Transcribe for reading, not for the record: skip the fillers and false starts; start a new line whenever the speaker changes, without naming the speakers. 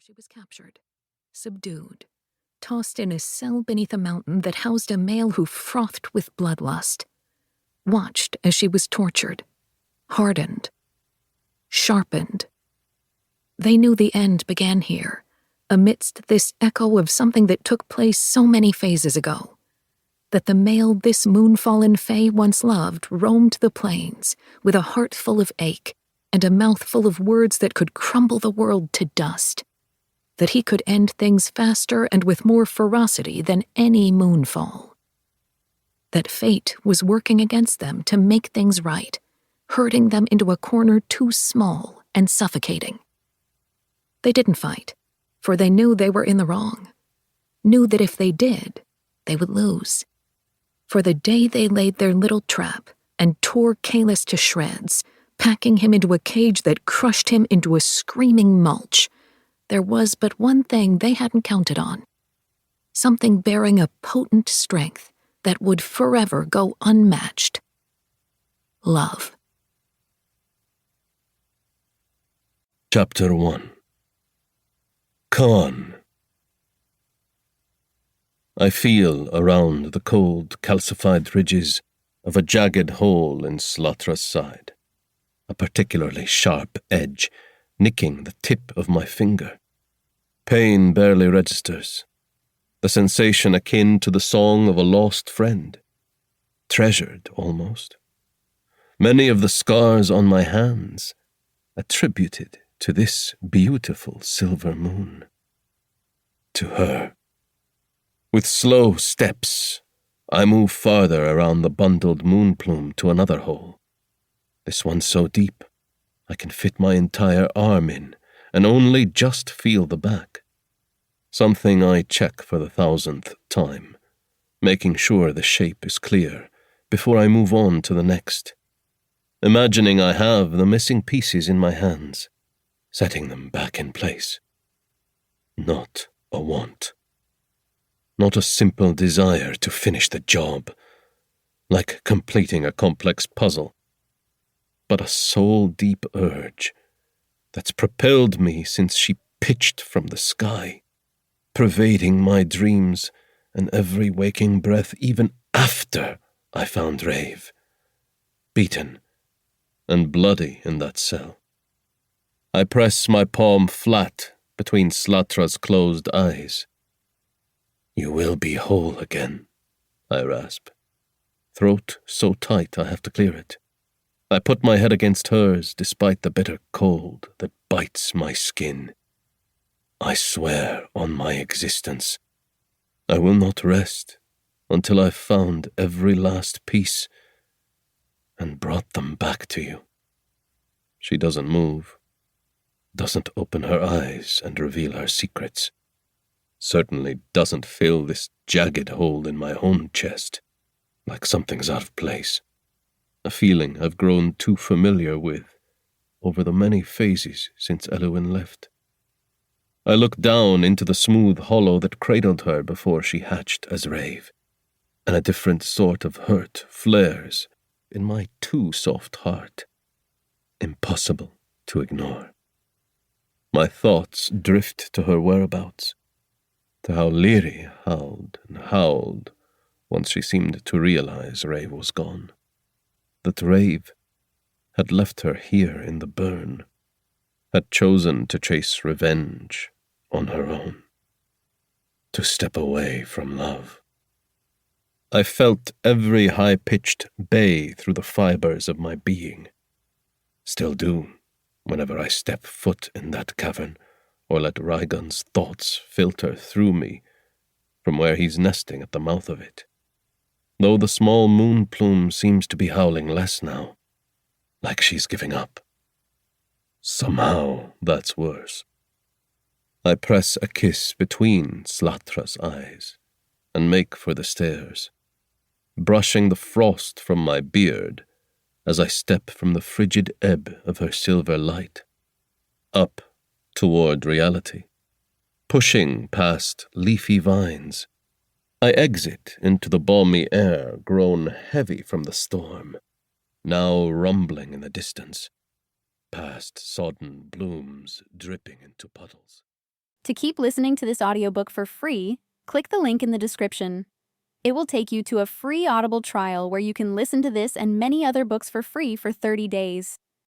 she was captured, subdued, tossed in a cell beneath a mountain that housed a male who frothed with bloodlust, watched as she was tortured, hardened, sharpened. They knew the end began here, amidst this echo of something that took place so many phases ago, that the male this moonfallen fae once loved roamed the plains with a heart full of ache and a mouth full of words that could crumble the world to dust, that he could end things faster and with more ferocity than any moonfall. That fate was working against them to make things right, herding them into a corner too small and suffocating. They didn't fight, for they knew they were in the wrong, knew that if they did, they would lose. For the day they laid their little trap and tore Kalis to shreds, packing him into a cage that crushed him into a screaming mulch, there was but one thing they hadn't counted on, something bearing a potent strength that would forever go unmatched. Love.
Chapter 1. Khan. I feel around the cold, calcified ridges of a jagged hole in Slatra's side, a particularly sharp edge nicking the tip of my finger. Pain barely registers, the sensation akin to the song of a lost friend, treasured almost. Many of the scars on my hands attributed to this beautiful silver moon. To her. With slow steps, I move farther around the bundled moon plume to another hole. This one so deep, I can fit my entire arm in and only just feel the back. Something I check for the 1,000th time, making sure the shape is clear before I move on to the next. Imagining I have the missing pieces in my hands, setting them back in place. Not a want. Not a simple desire to finish the job, like completing a complex puzzle, but a soul-deep urge that's propelled me since she pitched from the sky, pervading my dreams and every waking breath even after I found Rave, beaten and bloody in that cell. I press my palm flat between Slatra's closed eyes. You will be whole again, I rasp. Throat so tight I have to clear it. I put my head against hers despite the bitter cold that bites my skin. I swear on my existence, I will not rest until I've found every last piece and brought them back to you. She doesn't move, doesn't open her eyes and reveal her secrets. Certainly doesn't fill this jagged hole in my own chest, like something's out of place. A feeling I've grown too familiar with over the many phases since Eluin left. I look down into the smooth hollow that cradled her before she hatched as Rave, and a different sort of hurt flares in my too soft heart. Impossible to ignore. My thoughts drift to her whereabouts, to how Lyri howled and howled once she seemed to realize Rave was gone. That Rave had left her here in the burn, had chosen to chase revenge on her own, to step away from love. I felt every high-pitched bay through the fibers of my being. Still do, whenever I step foot in that cavern, or let Raigon's thoughts filter through me from where he's nesting at the mouth of it. Though the small moon plume seems to be howling less now, like she's giving up. Somehow that's worse. I press a kiss between Slatra's eyes and make for the stairs, brushing the frost from my beard as I step from the frigid ebb of her silver light, up toward reality, pushing past leafy vines. I exit into the balmy air grown heavy from the storm, now rumbling in the distance, past sodden blooms dripping into puddles.
To keep listening to this audiobook for free, click the link in the description. It will take you to a free Audible trial where you can listen to this and many other books for free for 30 days.